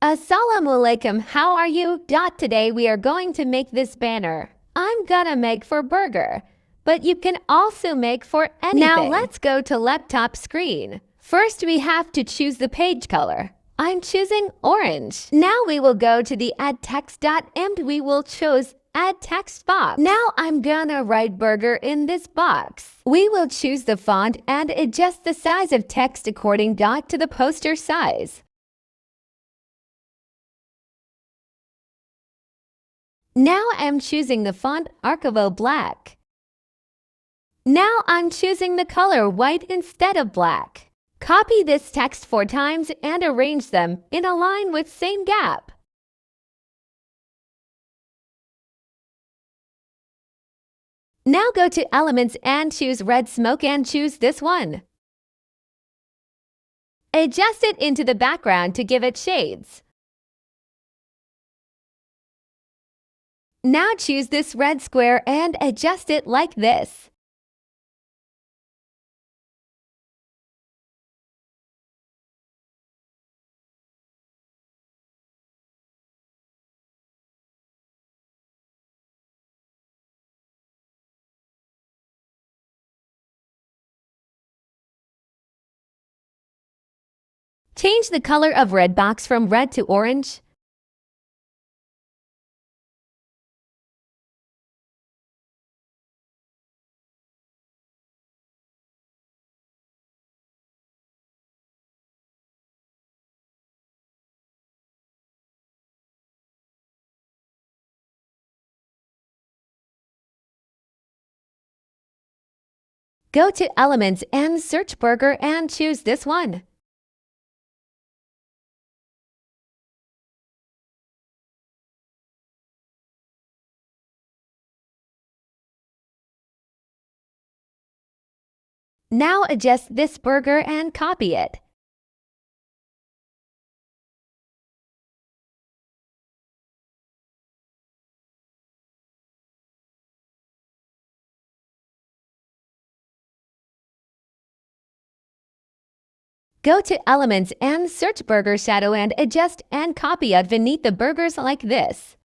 Assalamu alaikum, how are you? Today we are going to make this banner. I'm gonna make for burger, but you can also make for anything. Now let's go to laptop screen. First we have to choose the page color. I'm choosing orange. Now we will go to the add text and we will choose add text box. Now I'm gonna write burger in this box. We will choose the font and adjust the size of text according to the poster size. Now I'm choosing the font Archivo Black. Now I'm choosing the color white instead of black. Copy this text 4 times and arrange them in a line with same gap. Now go to Elements and choose Red Smoke and choose this one. Adjust it into the background to give it shades. Now choose this red square and adjust it like this. Change the color of red box from red to orange. Go to Elements and search burger and choose this one. Now adjust this burger and copy it. Go to Elements and search burger shadow and adjust and copy it beneath the burgers like this.